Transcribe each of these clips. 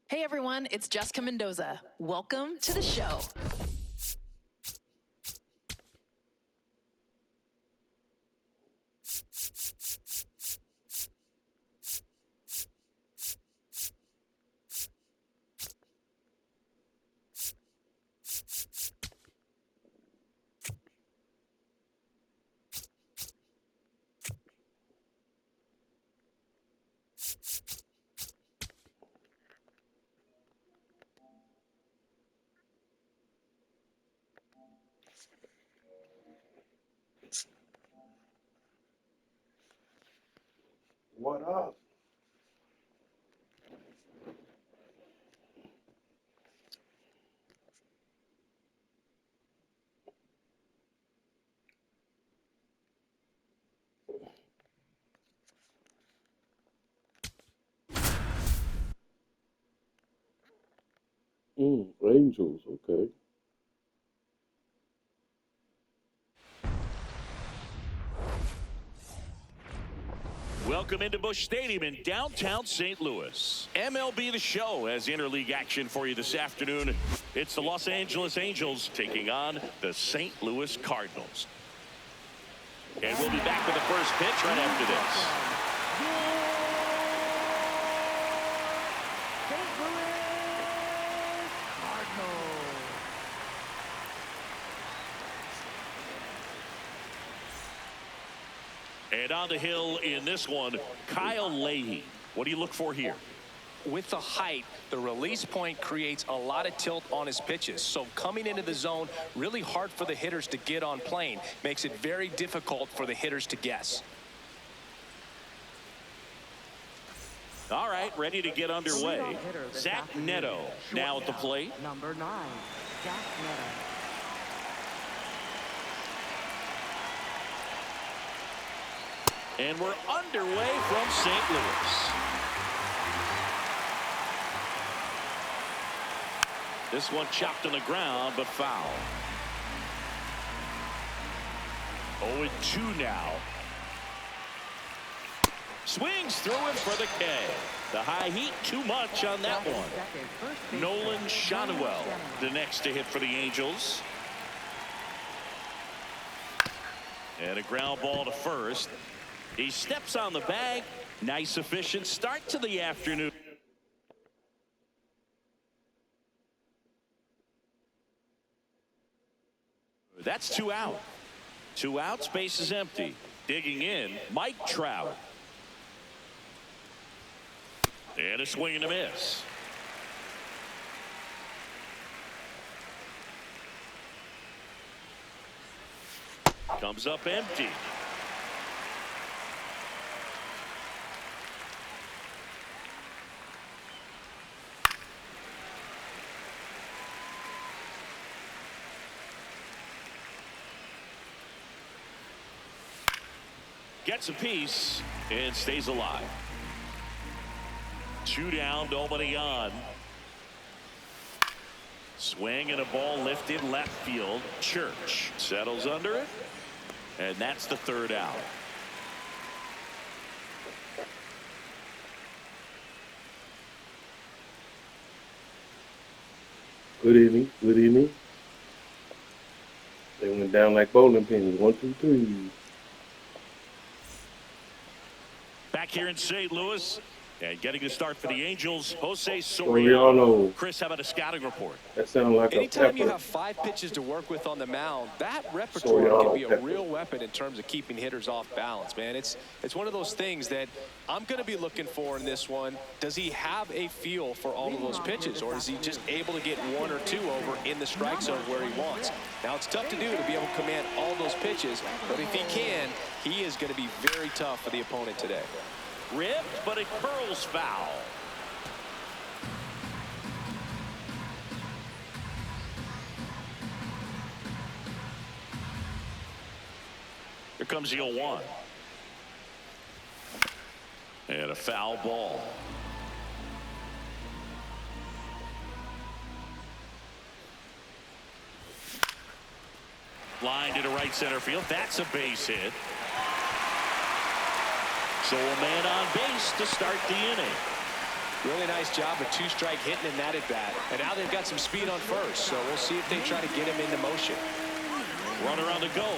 Hey everyone, it's Jessica Mendoza. Welcome to the show. What up? Angels, okay. Welcome into Busch Stadium in downtown St. Louis. MLB The Show has interleague action for you this afternoon. It's the Los Angeles Angels taking on the St. Louis Cardinals. And we'll be back with the first pitch right after this. And on the hill in this one, Kyle Leahy. What do you look for here? With the height, the release point creates a lot of tilt on his pitches. So coming into the zone, really hard for the hitters to get on plane. Makes it very difficult for the hitters to guess. All right, ready to get underway. Zach Neto now at the plate. Number 9, Zach Neto. And we're underway from St. Louis. This one chopped on the ground, but foul. 0-2 now. Swings through him for the K. The high heat, too much on that one. Nolan Schanuel, the next to hit for the Angels. And a ground ball to first. He steps on the bag. Nice, efficient start to the afternoon. That's 2 out. 2 outs, base is empty. Digging in, Mike Trout. And a swing and a miss. Comes up empty. Gets a piece and stays alive. 2 down, nobody on. Swing and a ball lifted left field. Church settles under it, and that's the 3rd out. Good evening. Good evening. They went down like bowling pins. 1, 2, 3. Back here in St. Louis, and getting the start for the Angels, Jose Soriano. Soriano. Chris, how about a scouting report? That sounds like Anytime a you pepper. have 5 pitches to work with on the mound, that repertoire can be a pepper. real weapon in terms of keeping hitters off balance, man. It's one of those things that I'm going to be looking for in this one. Does he have a feel for all of those pitches, or is he just able to get 1 or 2 over in the strike zone where he wants? Now, it's tough to do to be able to command all those pitches, but if he can, he is going to be very tough for the opponent today. Ripped, but it curls foul. Here comes the 0-1. And a foul ball. Line to right center field. That's a base hit. So a man on base to start the inning. Really nice job of two-strike hitting in that at-bat. And now they've got some speed on first, so we'll see if they try to get him into motion. Runner on the go.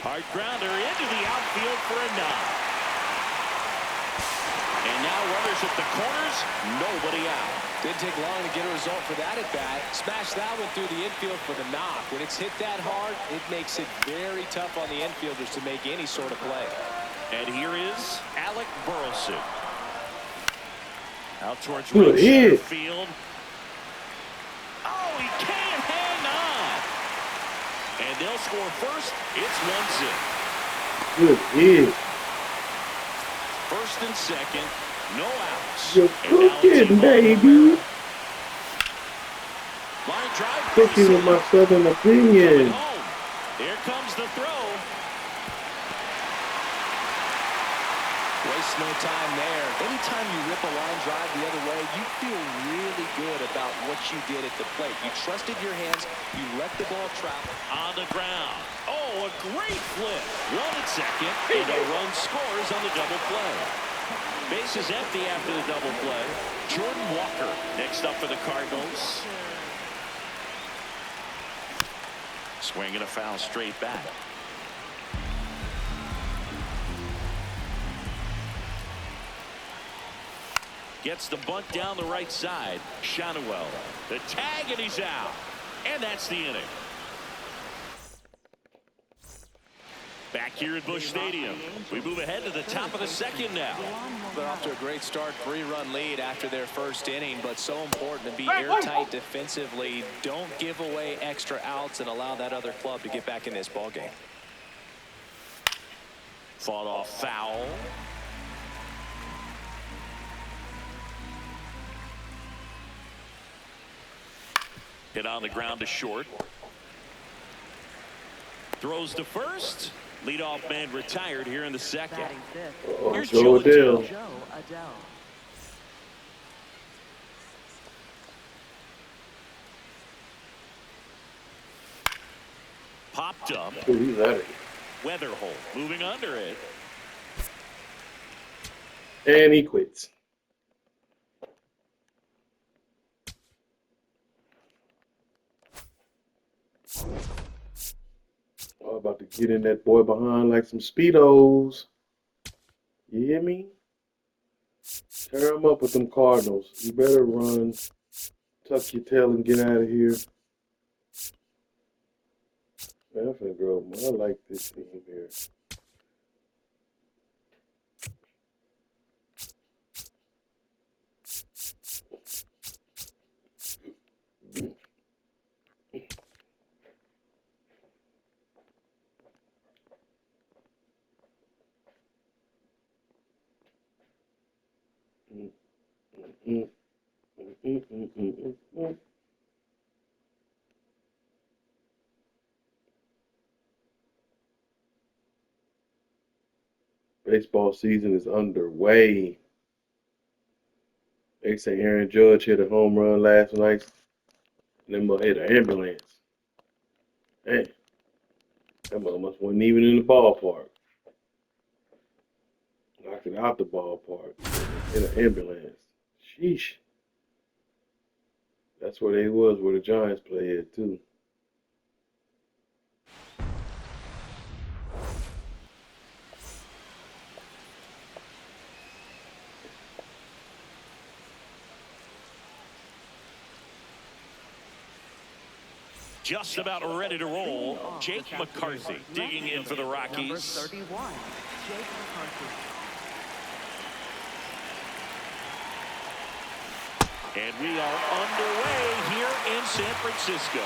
Hard grounder into the outfield for a knock. And now runners at the corners, nobody out. Didn't take long to get a result for that at-bat. Smashed that one through the infield for the knock. When it's hit that hard, it makes it very tough on the infielders to make any sort of play. And here is Alec Burleson. Out towards Good right center hit. field. Oh, he can't hang on. And they'll score first. It's 1-0. Good hit. First and second, no outs. You're And now it's cooking, Ivan baby. Rivera. Line drive. Cooking with my southern opinion. Home. Here comes the throw. Waste no time there. Anytime you rip a line drive the other way, you feel really good about what you did at the plate. You trusted your hands. You let the ball travel. On the ground. Oh, a great flip. One at second, and a run scores on the double play. Base is empty after the double play. Jordan Walker next up for the Cardinals. Swing and a foul straight back. Gets the bunt down the right side. Shonwell. The tag, and he's out. And that's the inning. Back here at Busch Stadium, we move ahead to the top of the second now. They're off to a great start, 3-run lead after their first inning, but so important to be airtight defensively. Don't give away extra outs and allow that other club to get back in this ballgame. Fought off foul. Hit on the ground to short. Throws to first. Leadoff man retired here in the second. Batting fifth, Oh, Here's Joe Joe Adele. Joe Adele. Popped up. Oh, he's out of here. Weatherholt moving under it. And he quits. Oh, about to get in that boy behind like some Speedos. You hear me? Tear him up with them Cardinals. You better run, tuck your tail, and get out of here. Man, I'm finna grow up. I like this team here. Baseball season is underway. They say Aaron Judge hit a home run last night. And then hit an ambulance. Man, that mother must wasn't even in the ballpark. Knocked it out the ballpark. In an ambulance. Sheesh. That's where they was, where the Giants play at, too. Just about ready to roll. Jake McCarthy digging in for the Number Rockies. 31, Jake McCarthy. And we are underway here in San Francisco.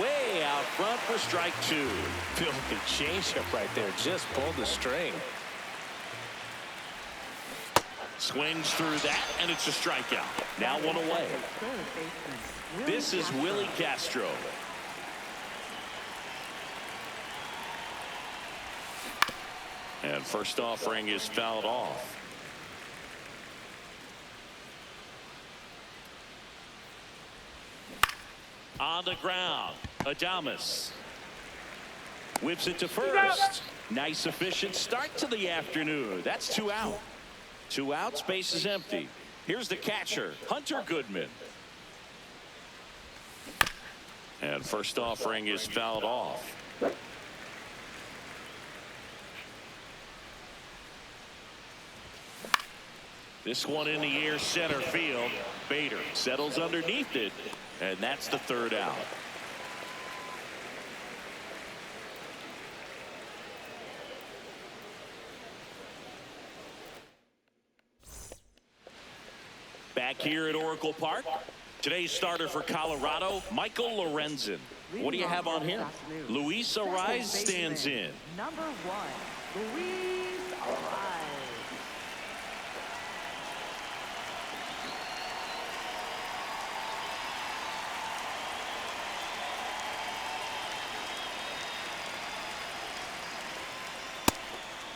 Way out front for strike two. Filthy changeup right there. Just pulled the string. Swings through that, and it's a strikeout. Now one away. Third baseman, This is Willie Castro. And first offering is fouled off. On the ground, Adames whips it to first. Nice, efficient start to the afternoon. That's 2 out. 2 outs, base is empty. Here's the catcher, Hunter Goodman. And first offering is fouled off. This one in the air, center field. Bader settles underneath it, and that's the 3rd out. Back here at Oracle Park, today's starter for Colorado, Michael Lorenzen. What do you have on him? Luis Arraez stands in. Number 1, Luis Arraez.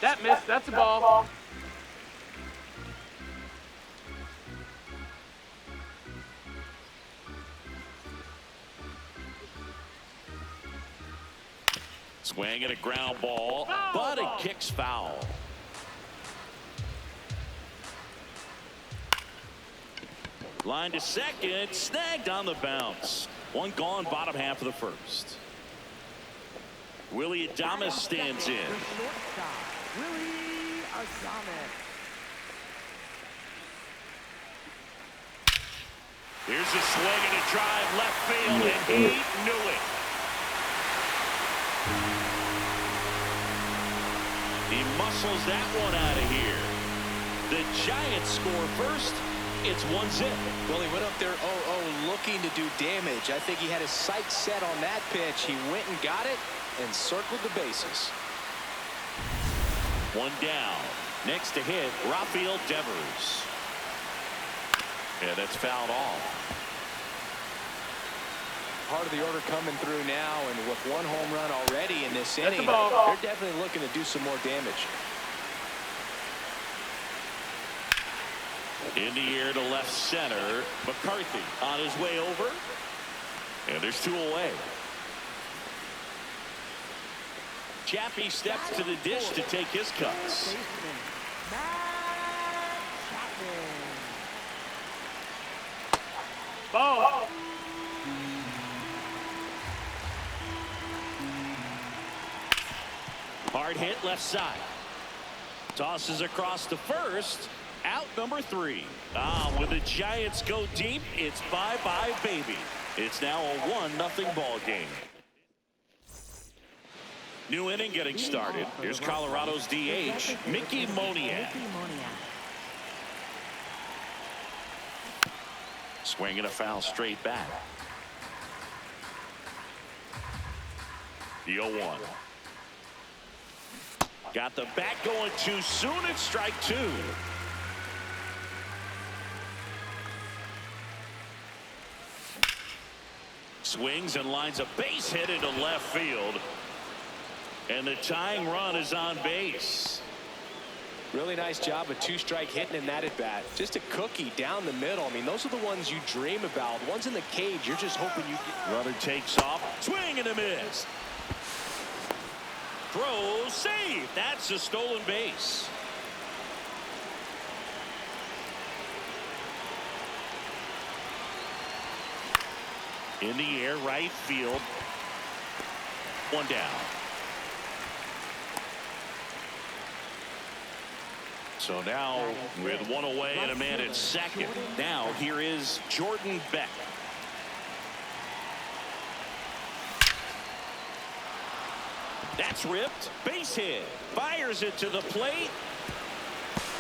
That missed. That's a ball. Swing and a ground ball, but it kicks foul. Line to second, snagged on the bounce. One gone, bottom half of the 1st. Willie Adames stands in. The shortstop, Willie Adames. Here's a swing and a drive left field, and he knew it. He muscles that one out of here. The Giants score first. It's 1-0. Well, he went up there 0-0 looking to do damage. I think he had his sights set on that pitch. He went and got it and circled the bases. 1 down. Next to hit, Rafael Devers. And that's fouled off. Part of the order coming through now, and with 1 home run already in this inning, ball. they're definitely looking to do some more damage. In the air to left center, McCarthy on his way over, and there's 2 away. Chappie steps to the dish to take his cuts. Ball. Hard hit left side. Tosses across to first. Out number 3. When the Giants go deep, it's bye-bye, baby. It's now a 1-0 ball game. New inning getting started. Here's Colorado's DH, Mickey Moniak. Swinging a foul straight back. The 0-1. Got the bat going too soon. It's strike 2. Swings and lines a base hit into left field. And the tying run is on base. Really nice job of 2-strike hitting in that at bat. Just a cookie down the middle. I mean, those are the ones you dream about. Ones in the cage, you're just hoping you get. Runner takes off. Swing and a miss. Throw, save. That's a stolen base. In the air, right field. 1 down. So now with 1 away and a man at second. Now here is Jordan Beck. That's ripped. Base hit. Fires it to the plate.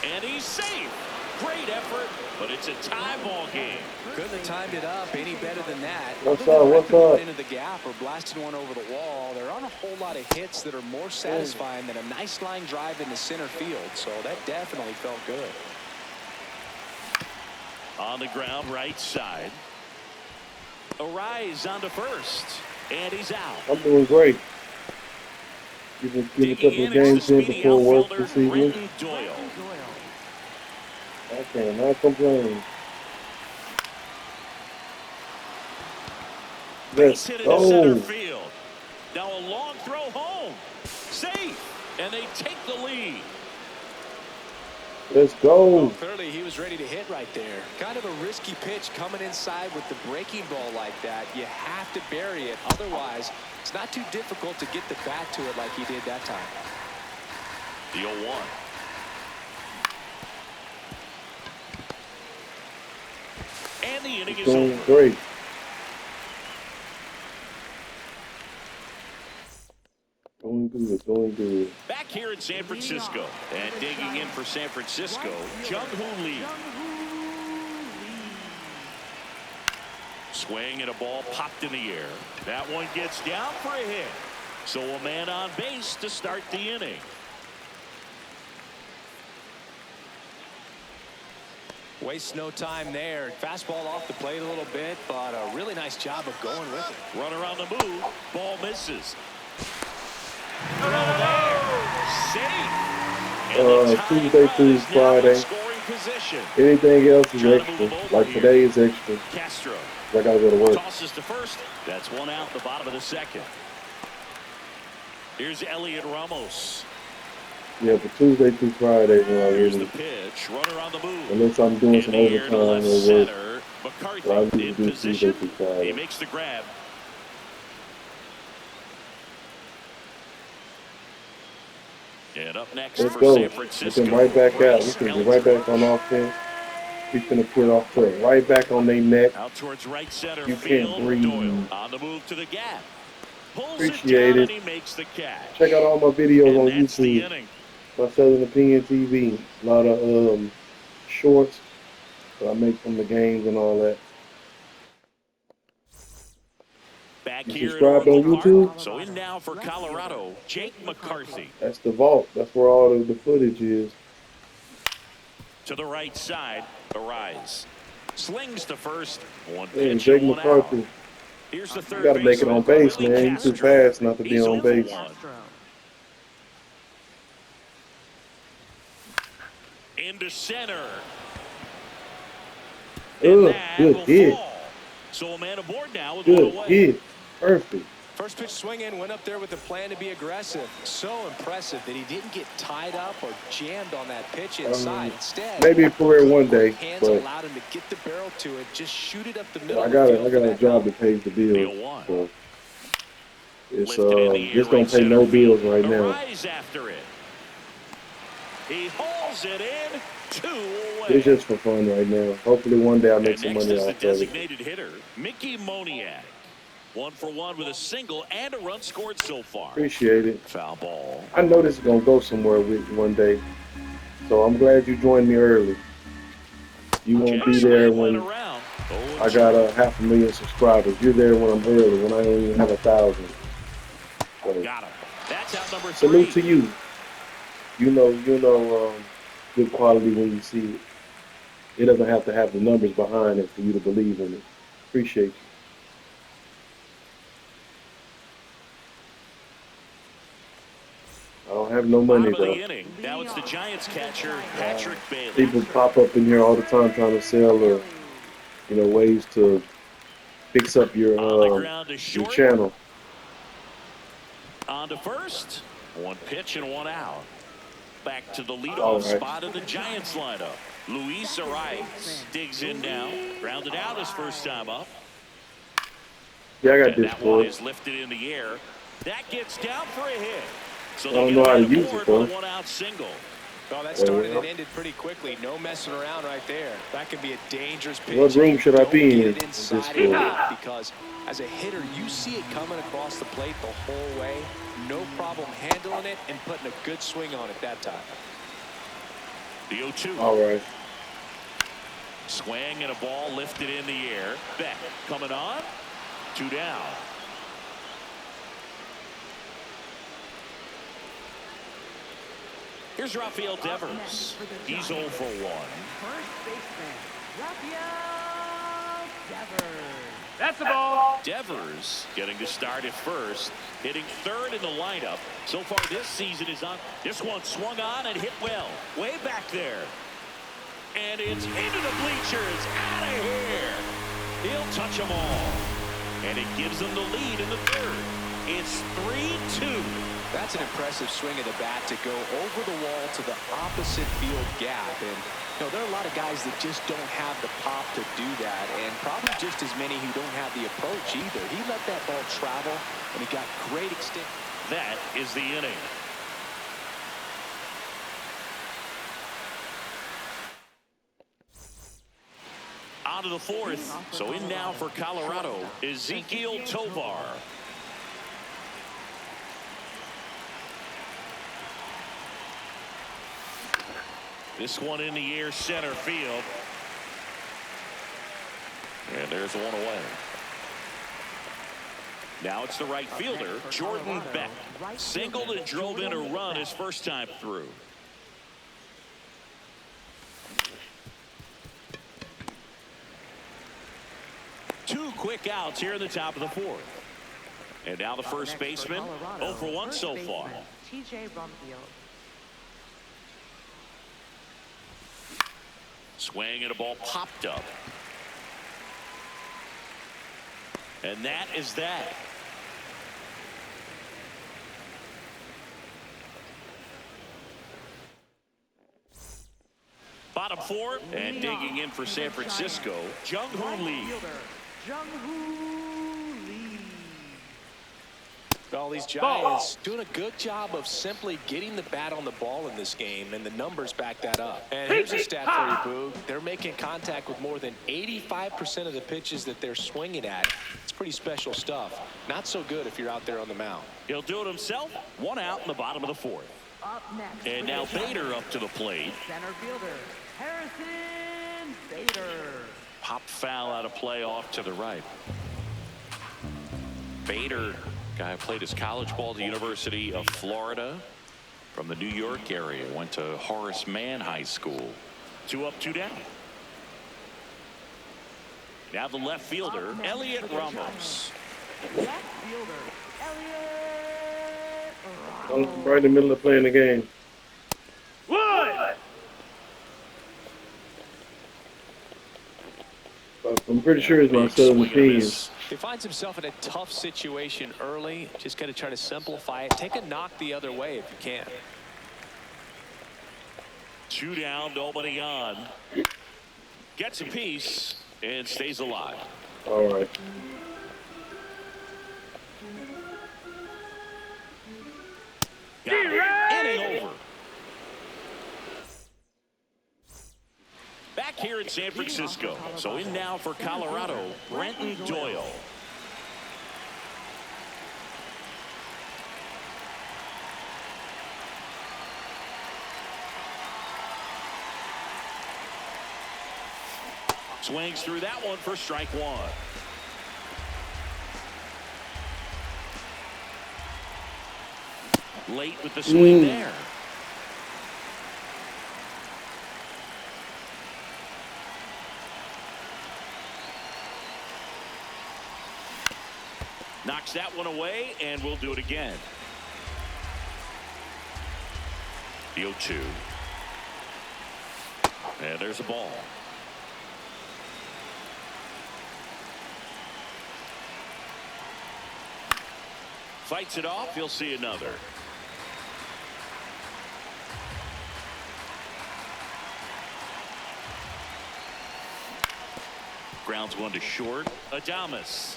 And he's safe. Great effort, but it's a tie ball game. Couldn't have timed it up any better than that. What's up? What's up? Into the gap or blasting one over the wall. There aren't a whole lot of hits that are more satisfying than a nice line drive into center field. So that definitely felt good. On the ground, right side. Arraez on to first, and he's out. I'm doing great. Give a couple of games in before work this evening. Brenton Doyle. I cannot complain. Base hit into center go. field. Now a long throw home. Safe. And they take the lead. Let's go. Well, clearly he was ready to hit right there. Kind of a risky pitch coming inside with the breaking ball like that. You have to bury it. Otherwise, it's not too difficult to get the bat to it like he did that time. The 0-1. And the inning is Doing over. great. Doing good, doing good. Back here in San Francisco. And digging in for San Francisco, Jung-Hoo Lee. Swing and a ball popped in the air. That one gets down for a hit. So a man on base to start the inning. Wastes no time there. Fastball off the plate a little bit, but a really nice job of going with it. Runner on the move. Ball misses. Throw there. Safe. Tuesday through Friday. Scoring position. Anything else is extra. Like today is extra. Castro I gotta go to work. tosses to first. That's one out the bottom of the second. Here's Elliot Ramos. Yeah, but Tuesday through Friday, when I Here's the really, pitch. Runner on the move. unless I'm doing In some the air to overtime left or work, center. so I McCarthy usually in do Tuesday position. through He Friday. makes the grab. And up next Let's for go. San Get Francisco. them right back out. We Bryce can get Elliott. right back on offense. He's gonna put off to it right back on their neck. Out towards right center You field. can't breathe. Doyle on the move to the gap. Pulls Appreciate it down it. and he makes the catch. Check out all my videos And on that's the YouTube. inning. My Southern Opinion TV. A lot of shorts that I make from the games and all that. Back You here subscribed in on Oracle YouTube? Park. So in now for Colorado, Jake McCarthy. That's the vault. That's where all of the footage is. To the right side, Arise. Slings to first. One Hey, pitch Jake and one McCarthy. out. Here's the third You gotta make it on baseman, base, Willie man. You too Castro. fast not to be He's on in for base. one. Into center. And Ugh, that good will hit. fall. So a man aboard now with Good one away. hit. Perfect. First pitch swing in, went up there with a plan to be aggressive. So impressive that he didn't get tied up or jammed on that pitch inside. Instead, Maybe a career one day, hands but allowed him to get the barrel to it, just shoot it up the middle I of got the a, field I for got a that job double. that pays the bills. 0-1. So it's Lifted in the air, this don't right pay no center bills field. right now. Arise after it. He hauls it in. 2 away. It's just for fun right now. Hopefully one day I'll make And some next money is the off of it. designated hitter, Mickey Moniak. 1 for 1 with a single and a run scored so far. Appreciate it. Foul ball. I know this is gonna go somewhere with one day. So I'm glad you joined me early. You won't be there when Around. I got 500,000 subscribers. You're there when I'm early, when I don't even have 1,000. So Got him. That's out number 3. salute to you. You know, good quality when you see it. It doesn't have to have the numbers behind it for you to believe in it. Appreciate you. I don't have no money Bottom of the though. inning. Now it's the Giants catcher, Patrick Bailey. People pop up in here all the time trying to sell ways to fix up your On the ground to your short. channel. On to first. 1 pitch and 1 out. Back to the All leadoff right. spot of the Giants lineup. Luis Arias digs in now. Grounded out his first time up. Yeah, I got And this that for one it. is lifted in the air. That gets down for a hit. So I don't they know get how a to man use it, aboard though. with a 1-out single. Well, that started and ended pretty quickly. No messing around right there. That could be a dangerous pitch. What room if should you I don't be get in it with inside this of field? it, because as a hitter, you see it coming across the plate the whole way. No problem handling it and putting a good swing on it that time. The 0-2. All right. Swing and a ball lifted in the air. Beck coming on. 2 down. Here's Rafael Devers. He's 0 for 1. First baseman, Rafael Devers. That's the ball. Devers getting to start at first, hitting third in the lineup. So far this season is on. This one swung on and hit well. Way back there. And it's into the bleachers. Out of here. He'll touch them all. And it gives them the lead in the third. It's 3-2. That's an impressive swing of the bat to go over the wall to the opposite field gap. And there are a lot of guys that just don't have the pop to do that, and probably just as many who don't have the approach either. He let that ball travel, and he got great extent. That is the inning. On to the fourth. So in now for Colorado, Ezequiel Tovar. This one in the air, center field. And there's one away. Now it's the right fielder, Jordan Beck. Singled and drove in a run his first time through. Two quick outs here in the top of the fourth. And now the first baseman, 0 for 1 so far. TJ Rumfield. Swing and a ball popped up. And that is that. Bottom four, and digging in for San Francisco, Jung-Hoo Lee. All these Giants doing a good job of simply getting the bat on the ball in this game, and the numbers back that up. And here's a stat for you, Boog. They're making contact with more than 85% of the pitches that they're swinging at. It's pretty special stuff. Not so good if you're out there on the mound. He'll do it himself. One out in the bottom of the fourth. Up next. And now Bader up to the plate. Center fielder, Harrison Bader. Pop foul out of play off to the right. Bader, guy who played his college ball at the University of Florida from the New York area. Went to Horace Mann High School. 2 up, 2 down. Now the left fielder, Elliot Ramos. Left fielder, Elliot Ramos. Right in the middle of playing the game. Wood! I'm pretty sure it's my Southern teams. He finds himself in a tough situation early. Just got to try to simplify it. Take a knock the other way if you can. 2 down, nobody on. Gets a piece and stays alive. All right. Got it. Inning over. Back here in San Francisco. So in now for Colorado, Brenton Doyle. Swings through that one for strike one. Late with the swing there. Knocks that one away, and we'll do it again. The 0-2. And there's a ball. Fights it off. He'll see another. Grounds one to short. Adames.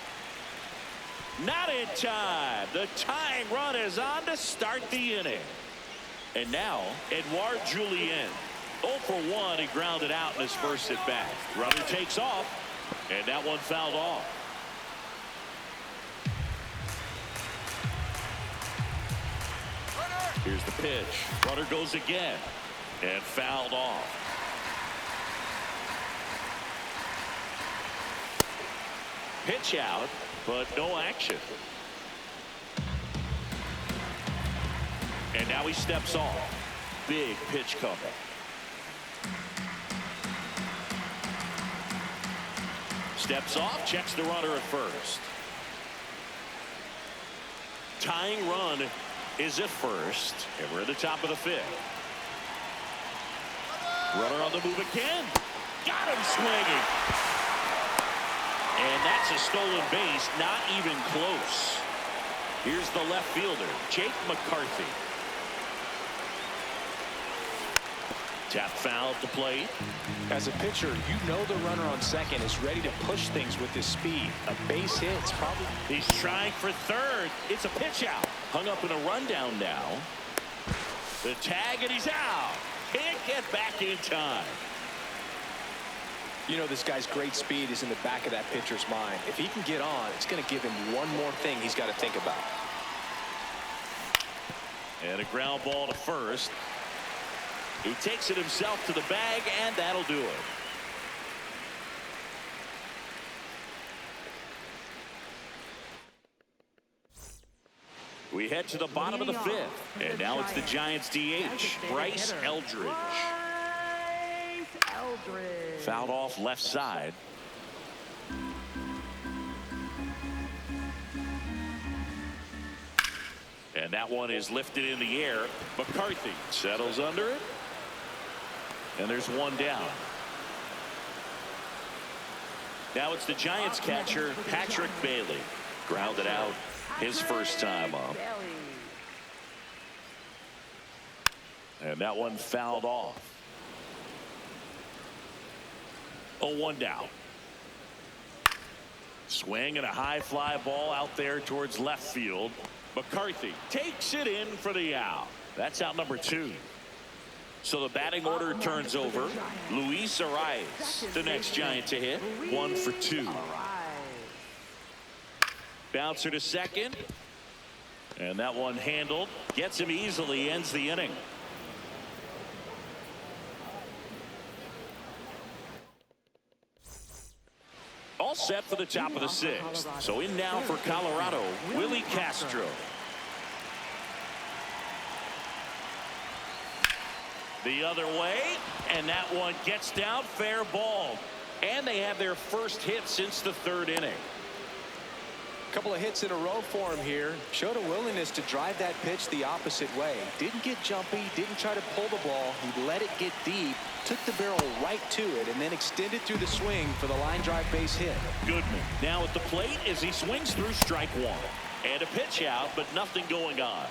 Not in time. The tying run is on to start the inning. And now, Edouard Julien. 0 for 1. He grounded out in his first at bat. Runner takes off, and that one fouled off. Here's the pitch. Runner goes again, and fouled off. Pitch out, but no action. And now he steps off. Big pitch coming. Steps off, checks the runner at first. Tying run is at first, and we're at the top of the 5th. Runner on the move again. Got him swinging. And that's a stolen base, not even close. Here's the left fielder, Jake McCarthy. Tap foul at the plate. As a pitcher, you know the runner on second is ready to push things with his speed. A base hit, it's probably... He's trying for third. It's a pitch out. Hung up in a rundown now. The tag, and he's out. Can't get back in time. You know this guy's great speed is in the back of that pitcher's mind. If he can get on, it's going to give him one more thing he's got to think about. And a ground ball to first. He takes it himself to the bag, and that'll do it. We head to the bottom of the fifth, and now it's the Giants DH, Bryce Eldridge. Fouled off left side. And that one is lifted in the air. McCarthy settles under it. And there's one down. Now it's the Giants catcher, Patrick Bailey. Grounded out his first time up. And that one fouled off. 0-1 down. Swing and a high fly ball out there towards left field. McCarthy takes it in for the out. That's out number 2. So the batting order turns over. Luis Arias, the next Giant to hit. 1 for 2. Bouncer to second. And that one handled. Gets him easily, ends the inning. All set for the top of the 6th. So in now for Colorado, Willie Castro. The other way, and that one gets down, fair ball. And they have their first hit since the 3rd inning. Couple of hits in a row for him here. Showed a willingness to drive that pitch the opposite way. Didn't get jumpy, didn't try to pull the ball. He let it get deep, took the barrel right to it, and then extended through the swing for the line drive base hit. Goodman now at the plate as he swings through strike 1. And a pitch out, but nothing going on.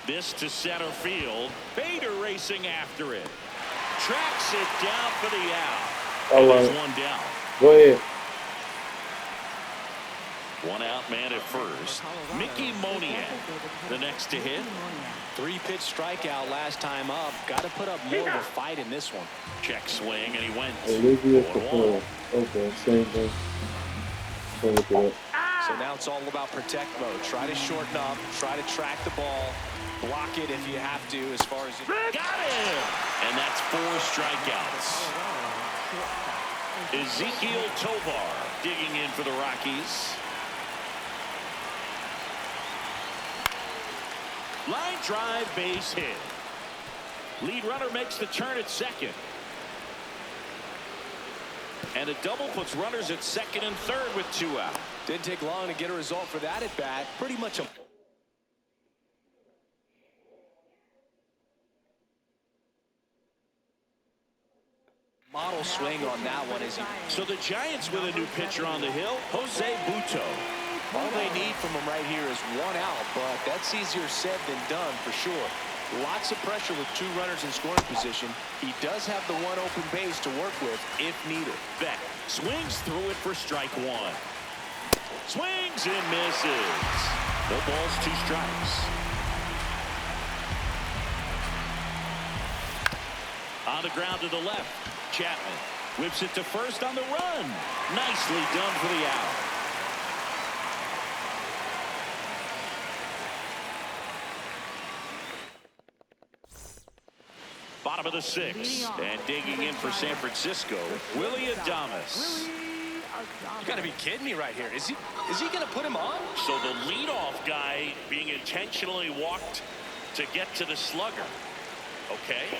This to center field. Bader racing after it. Tracks it down for the out. All There's right. one down. Go ahead. One out man at first. Mickey Moniak, the next to hit. 3-pitch strikeout last time up. Got to put up more of a fight in this one. Check swing, and he went. Olivia 0-1. Capone. Okay, same thing. Same with that. So now it's all about protect mode. Try to shorten up. Try to track the ball. Block it if you have to as far as... Got him! And that's 4 strikeouts. Ezekiel Tovar digging in for the Rockies. Line drive, base hit. Lead runner makes the turn at second. And a double puts runners at second and third with 2 out. Didn't take long to get a result for that at bat. Pretty much a... model swing on that one. Is he... So the Giants with a new pitcher on the hill, Jose Buto. All they need from him right here is 1 out, but that's easier said than done for sure. Lots of pressure with 2 runners in scoring position. He does have the 1 open base to work with if needed. Beck swings through it for strike 1. Swings and misses. No balls, 2 strikes. On the ground to the left. Chapman whips it to first on the run. Nicely done for the out. Bottom of the 6th, and digging in for San Francisco, Willie Adames. You got to be kidding me right here. Is he going to put him on? So the leadoff guy being intentionally walked to get to the slugger. Okay.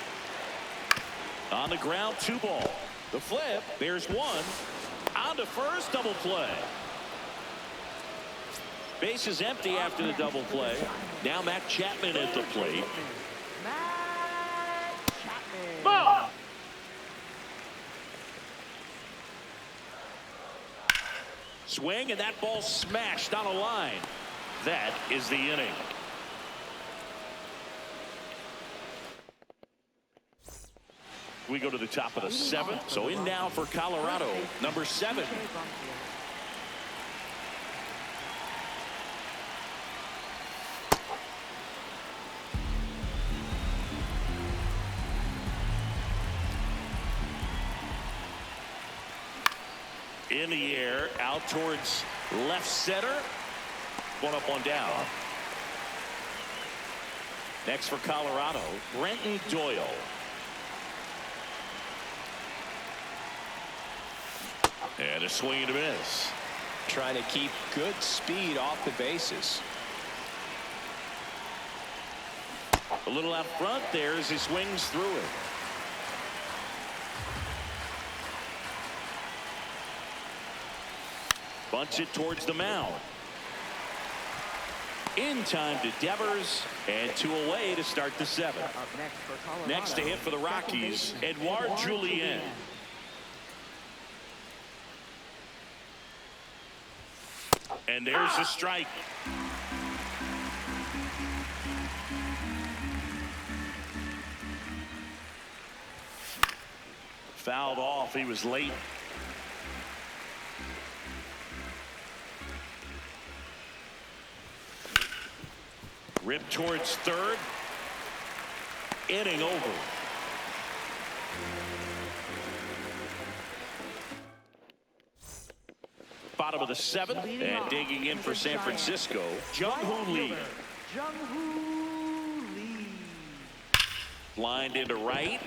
On the ground, 2 ball. The flip, there's 1. On to first, double play. Base is empty after the double play. Now Matt Chapman at the plate. Swing, and that ball smashed on a line. That is the inning. We go to the top of the 7th. So in now for Colorado, number 7. In the air, out towards left center. One up, one down. Next for Colorado, Brenton Doyle. And a swing and a miss. Trying to keep good speed off the bases. A little out front there as he swings through it. Bunts it towards the mound. In time to Devers, and 2 away to start the 7th. Next to hit for the Rockies, Edouard Julien. And there's the strike. Fouled off. He was late. Ripped towards third. Inning over. Bottom of the 7th, and digging in for San Francisco, Jung-Hoo Lee. Lined into right.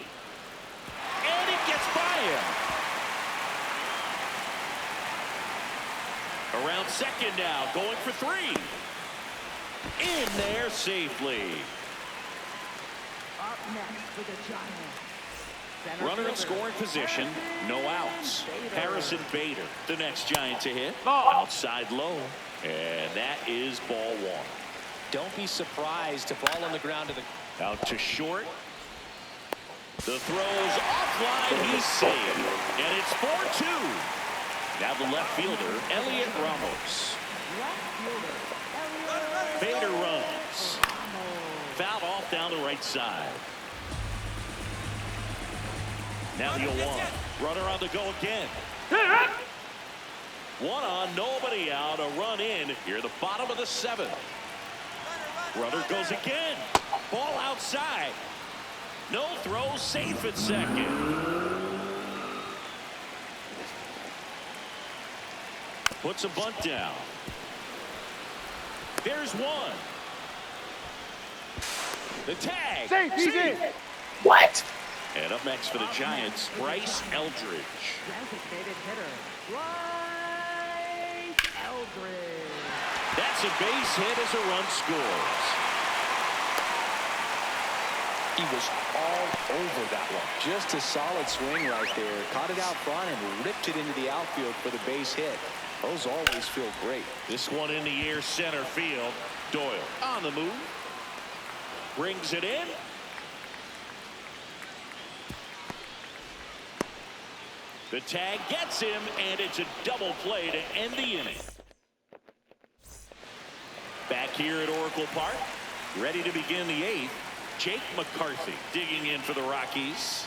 And it gets by him. Around second now, going for 3. In there safely. Up next for the Giants. Runner in scoring position, no outs. Harrison Bader, the next Giant to hit. Ball. Outside low, and that is ball 1. Don't be surprised to ball on the ground to the. Out to short. The throw's offline, he's saved. And it's 4-2. Now the left fielder, Elliot Ramos. Bader runs. Fouled off down the right side. Now the 0-1. Runner on the go again. One on, nobody out. A run in here, the bottom of the 7th. Runner goes again. Ball outside. No throw, safe at second. Puts a bunt down. There's one. The tag. Safe, he's in. What? And up next for the Giants, Bryce Eldridge. Designated hitter, Bryce Eldridge. That's a base hit as a run scores. He was all over that one. Just a solid swing right there. Caught it out front and ripped it into the outfield for the base hit. Those always feel great. This one in the air, center field. Doyle on the move. Brings it in. The tag gets him, and it's a double play to end the inning. Back here at Oracle Park, ready to begin the 8th. Jake McCarthy digging in for the Rockies.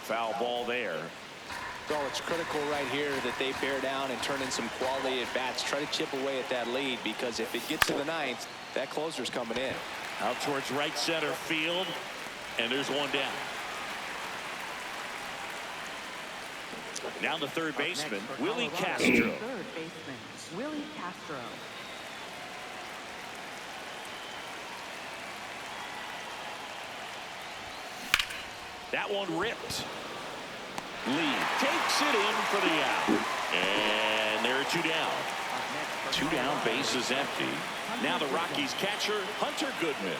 Foul ball there. Oh, it's critical right here that they bear down and turn in some quality at bats. Try to chip away at that lead, because if it gets to the 9th, that closer's coming in. Out towards right center field, and there's one down. Now the third baseman, Willie Castro. Third baseman, Willie Castro. That one ripped. Lee takes it in for the out. And there are 2 down. 2 down, bases empty. Now the Rockies catcher, Hunter Goodman.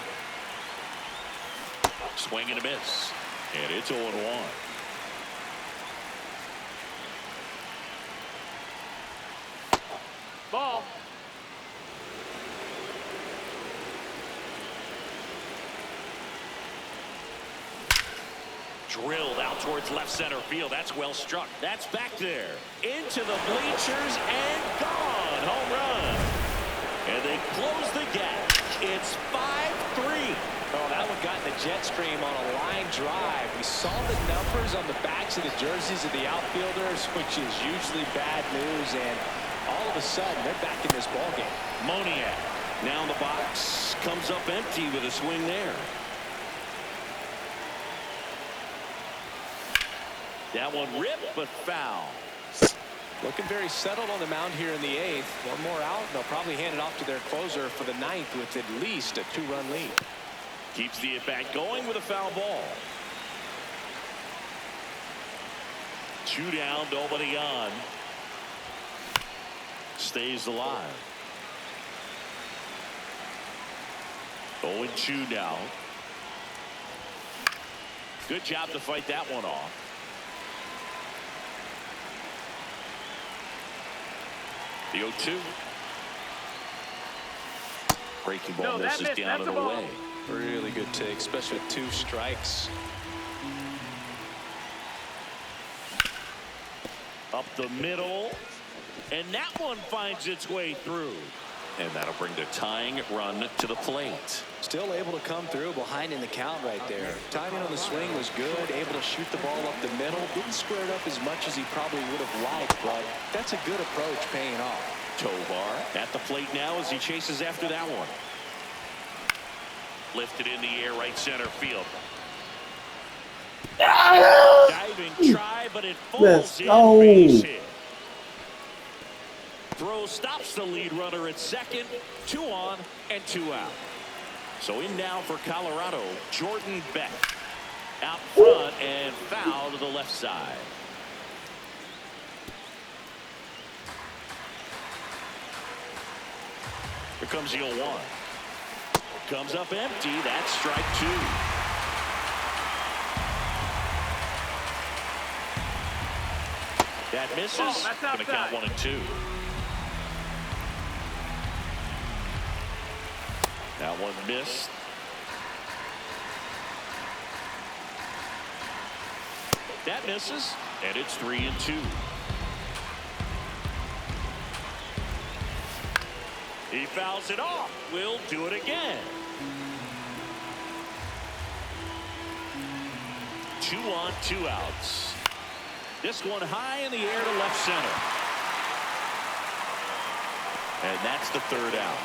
Swing and a miss. And it's 0-1. Ball. Drilled out towards left center field. That's well struck. That's back there. Into the bleachers and gone. Home run. And they close the gap. It's 5-3. Oh, that one got in the jet stream on a line drive. We saw the numbers on the backs of the jerseys of the outfielders, which is usually bad news, and all of a sudden they're back in this ballgame. Moniak now in the box, comes up empty with a swing there. That one ripped, but foul. Looking very settled on the mound here in the 8th. One more out, they'll probably hand it off to their closer for the 9th with at least a 2-run lead. Keeps the at-bat going with a foul ball. 2 down, nobody on. Stays alive. 0-2 now. Good job to fight that one off. The 0-2. Breaking ball misses down and away. Really good take, especially with 2 strikes. Up the middle. And that one finds its way through. And that'll bring the tying run to the plate. Still able to come through behind in the count right there. Timing on the swing was good. Able to shoot the ball up the middle. Didn't square it up as much as he probably would have liked, but that's a good approach paying off. Tovar at the plate now as he chases after that one. Lifted in the air, right center field. Diving try, but it falls in. Base hit. Throw stops the lead runner at second. 2 on and 2 out. So in now for Colorado, Jordan Beck. Out front and foul to the left side. Here comes the 0-1. Comes up empty. That's strike 2. That misses. Going to count 1 and 2. That one missed. That misses, and it's 3 and 2. He fouls it off. We'll do it again. 2 on, 2 outs. This one high in the air to left center. And that's the 3rd out.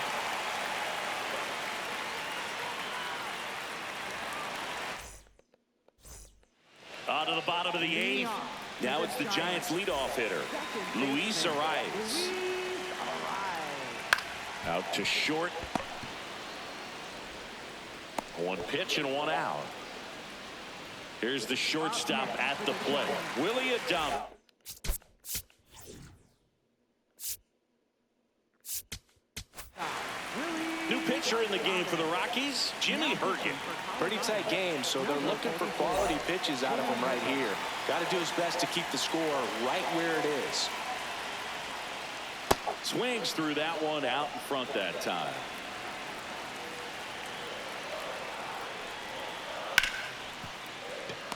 On to the bottom of the 8th. Now it's the Giants leadoff hitter, Luis Arias. Out to short. 1 pitch and 1 out. Here's the shortstop at the plate, Willie Adames. New pitcher in the game for the Rockies, Jimmy Hergen. Pretty tight game, so they're looking for quality pitches out of him right here. Got to do his best to keep the score right where it is. Swings through that one out in front that time.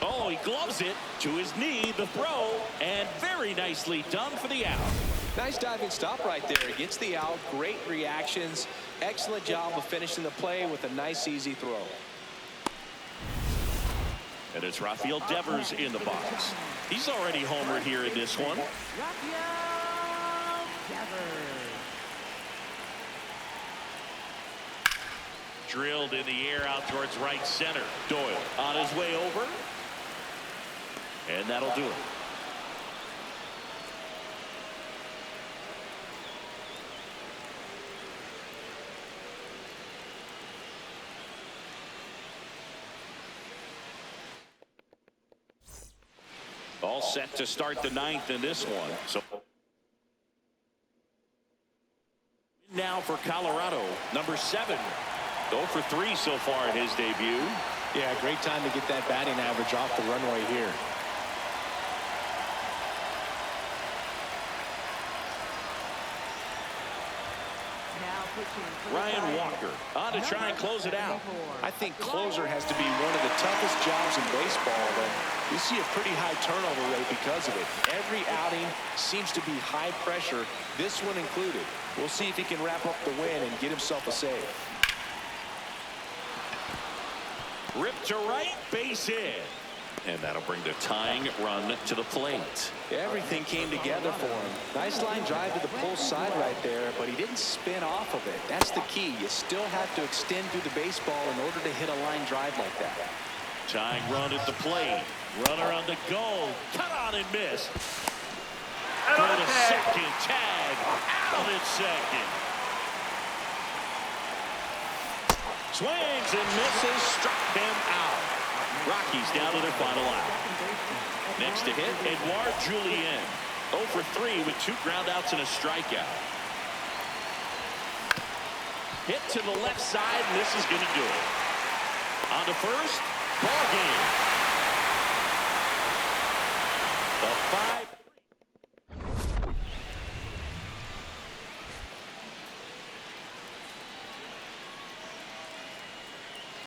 Oh, he gloves it to his knee, the throw, and very nicely done for the out. Nice diving stop right there. He gets the out. Great reactions. Excellent job of finishing the play with a nice, easy throw. And it's Rafael Devers in the box. He's already homered here in this one. Drilled in the air out towards right center. Doyle on his way over. And that'll do it. All set to start the 9th in this one. So now for Colorado, number 7. 0 for 3 so far in his debut. Yeah, great time to get that batting average off the runway here. Ryan Walker on to try and close it out. I think closer has to be one of the toughest jobs in baseball, but You see a pretty high turnover rate because of it. Every outing seems to be high pressure, this one included. We'll see if he can wrap up the win and get himself a save. Ripped to right, base hit. And that'll bring the tying run to the plate. Everything came together for him. Nice line drive to the pull side right there, but he didn't spin off of it. That's the key. You still have to extend through the baseball in order to hit a line drive like that. Tying run at the plate. Runner on the goal. Cut on and miss. Throw to second. Tag. Out at second. Swings and misses. Struck him out. Rockies down to their final out. Next to hit, Edouard Julien. 0 for 3 with 2 groundouts and a strikeout. Hit to the left side, and this is going to do it. On to first, ball game. The 5